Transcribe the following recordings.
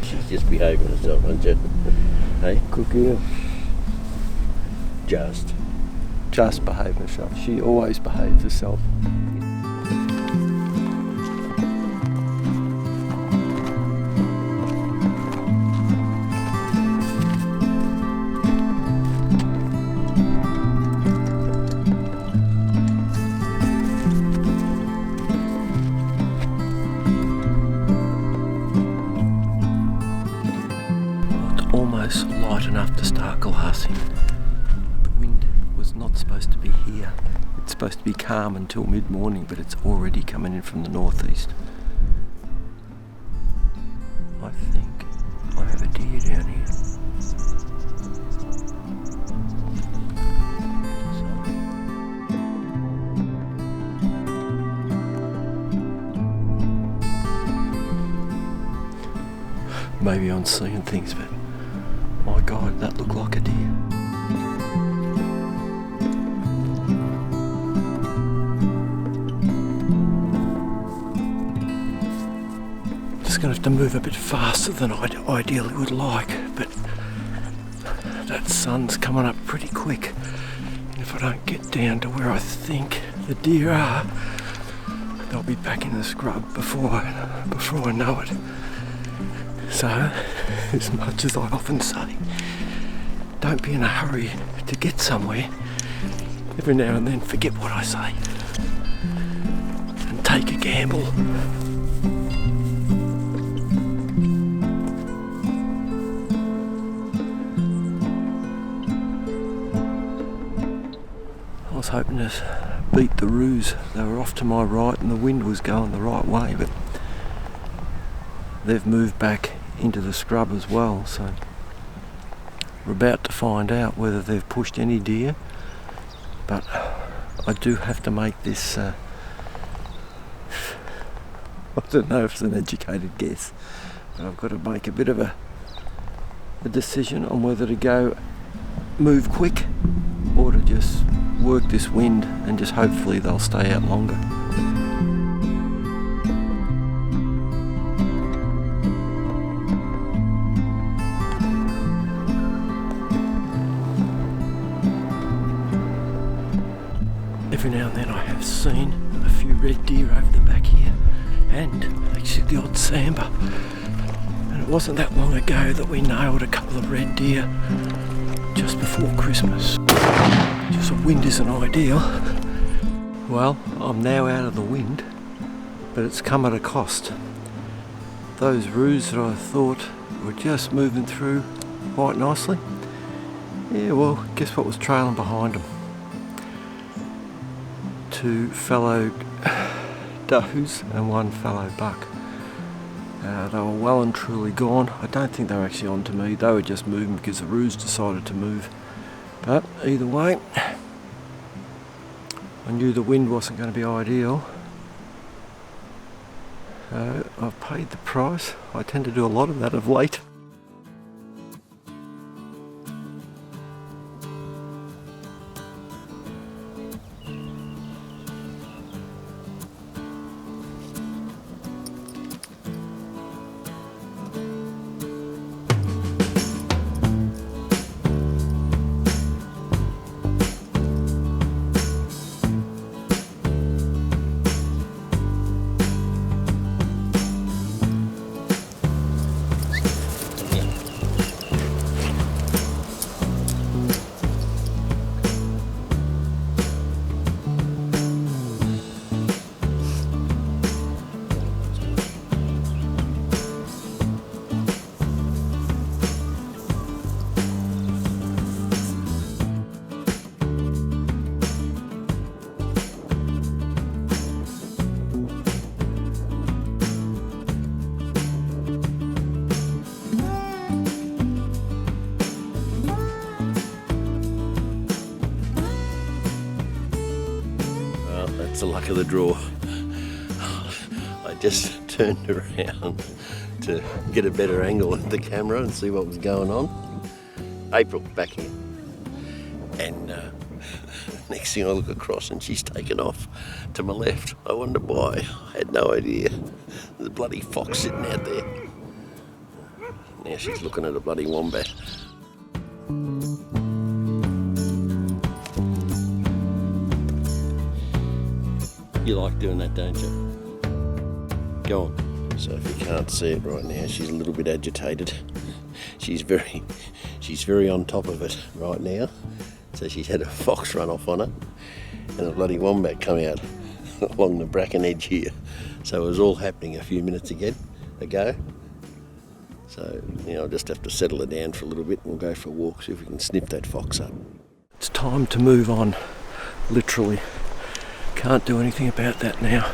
she's just behaving herself, isn't she? Hey? Good girl. Just Behave herself. She always behaves herself. Almost light enough to start glassing. The wind was not supposed to be here. It's supposed to be calm until mid-morning, but it's already coming in from the northeast. I think I have a deer down here. Maybe I'm seeing things, but my God, that looked like a deer. Just going to have to move a bit faster than I ideally would like, but that sun's coming up pretty quick. And if I don't get down to where I think the deer are, they'll be back in the scrub before I know it. So, as much as I often say, don't be in a hurry to get somewhere. Every now and then forget what I say and take a gamble. I was hoping to beat the roos. They were off to my right and the wind was going the right way, but they've moved back into the scrub as well, so we're about to find out whether they've pushed any deer. But I do have to make this I don't know if it's an educated guess, but I've got to make a bit of a decision on whether to move quick or to just work this wind and just hopefully they'll stay out longer. Every now and then I have seen a few red deer over the back here, and actually the odd sambar. And it wasn't that long ago that we nailed a couple of red deer just before Christmas. Just the wind isn't ideal. Well, I'm now out of the wind, but it's come at a cost. Those roos that I thought were just moving through quite nicely, yeah, well, guess what was trailing behind them? Two fellow does and one fellow buck. They were well and truly gone. I don't think they were actually on to me. They were just moving because the roos decided to move. But either way, I knew the wind wasn't going to be ideal. I've paid the price. I tend to do a lot of that of late. That's the luck of the draw. I just turned around to get a better angle at the camera and see what was going on. April back here. And next thing I look across and she's taken off to my left. I wonder why. I had no idea. There's a bloody fox sitting out there. now she's looking at a bloody wombat. You like doing that, don't you? Go on. So if you can't see it right now, she's a little bit agitated. She's very on top of it right now. So she's had a fox run off on her and a bloody wombat come out along the bracken edge here. So it was all happening a few minutes ago. So, I'll just have to settle her down for a little bit and we'll go for a walk, see if we can snip that fox up. It's time to move on, literally. Can't do anything about that now.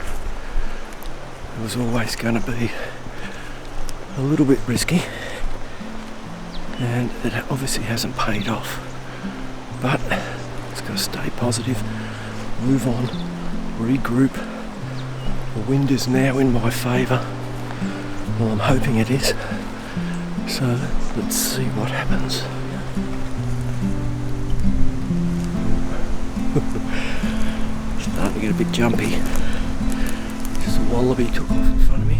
It was always going to be a little bit risky, and it obviously hasn't paid off. But it's got to stay positive, move on, regroup. The wind is now in my favour. Well, I'm hoping it is. So let's see what happens. Starting to get a bit jumpy. Just a wallaby took off in front of me.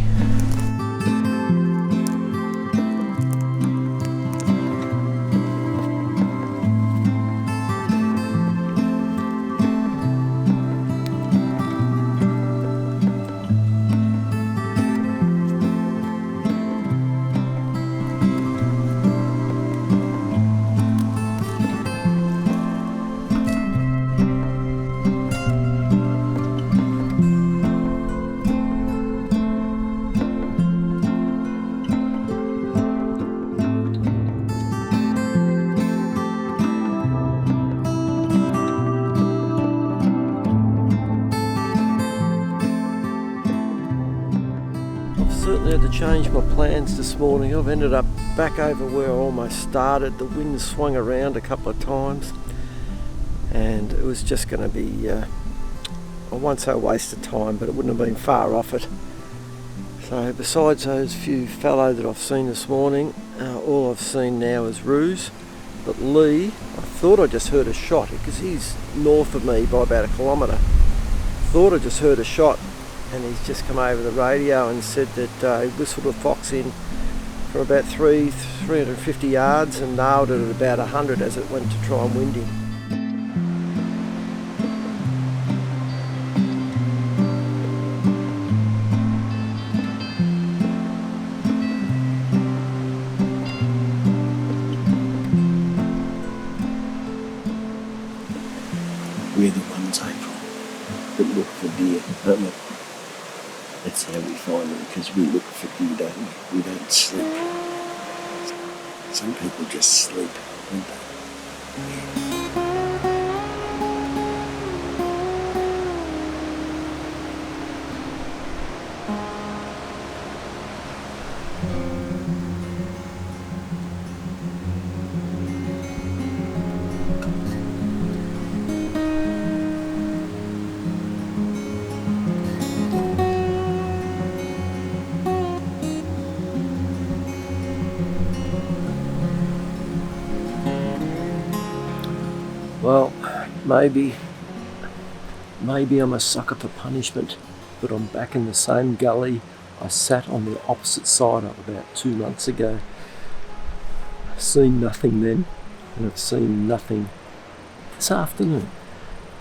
Certainly had to change my plans this morning. I've ended up back over where I almost started. The wind swung around a couple of times and it was just going to be, I won't say a waste of time, but it wouldn't have been far off it. So besides those few fallow that I've seen this morning, all I've seen now is roos. But Leigh, I thought I just heard a shot because he's north of me by about 1 kilometre. Thought I just heard a shot. And he's just come over the radio and said that he whistled a fox in for about 350 yards and nailed it at about 100 as it went to try and wind him. We're the ones, April, that look for deer, aren't we? That's how we find them, because we look for deer, don't we? We don't sleep. Some people just sleep, don't they? Well, maybe I'm a sucker for punishment, but I'm back in the same gully I sat on the opposite side of about 2 months ago. I've seen nothing then, and I've seen nothing this afternoon.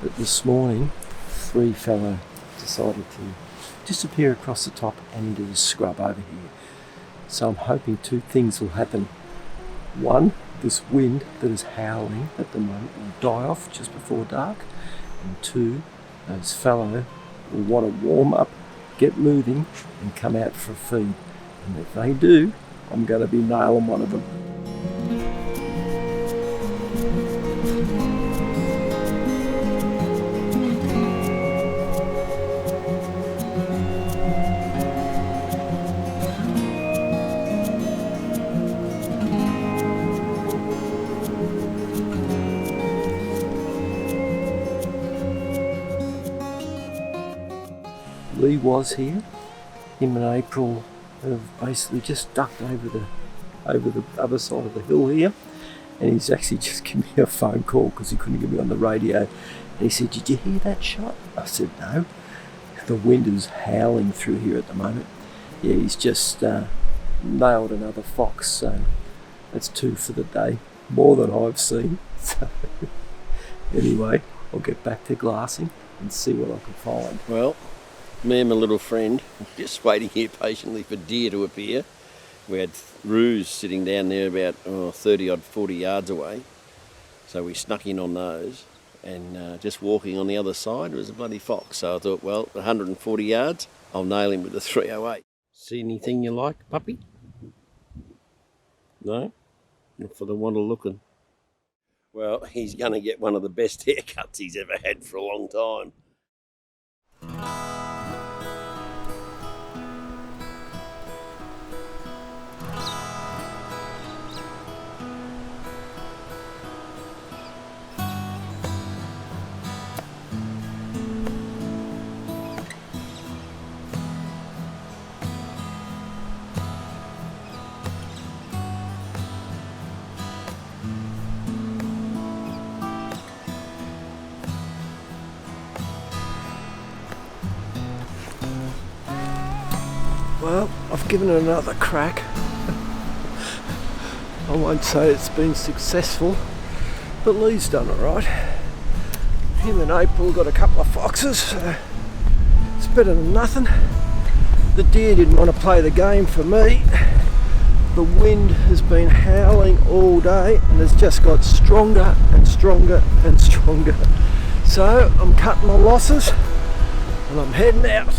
But this morning, 3 fellow decided to disappear across the top and into the scrub over here. So I'm hoping 2 things will happen. One, this wind that is howling at the moment will die off just before dark, and 2, those fellow will want to warm up, get moving and come out for a feed, and if they do, I'm going to be nailing one of them. Leigh was here. Him and April have basically just ducked over the other side of the hill here, and he's actually just given me a phone call because he couldn't get me on the radio. And he said, "Did you hear that shot?" I said, "No." The wind is howling through here at the moment. Yeah, he's just nailed another fox, so that's 2 for the day, more than I've seen. So anyway, I'll get back to glassing and see what I can find. Well, me and my little friend just waiting here patiently for deer to appear. We had roos sitting down there about 30 odd 40 yards away, so we snuck in on those, and just walking on the other side was a bloody fox. So I thought, well, 140 yards, I'll nail him with the 308. See anything you like, puppy? No? Not for the want of looking. Well, he's going to get one of the best haircuts he's ever had for a long time. Well, I've given it another crack. I won't say it's been successful, but Leigh's done it right. Him and April got a couple of foxes, so it's better than nothing. The deer didn't want to play the game for me. The wind has been howling all day and has just got stronger and stronger and stronger. So I'm cutting my losses and I'm heading out.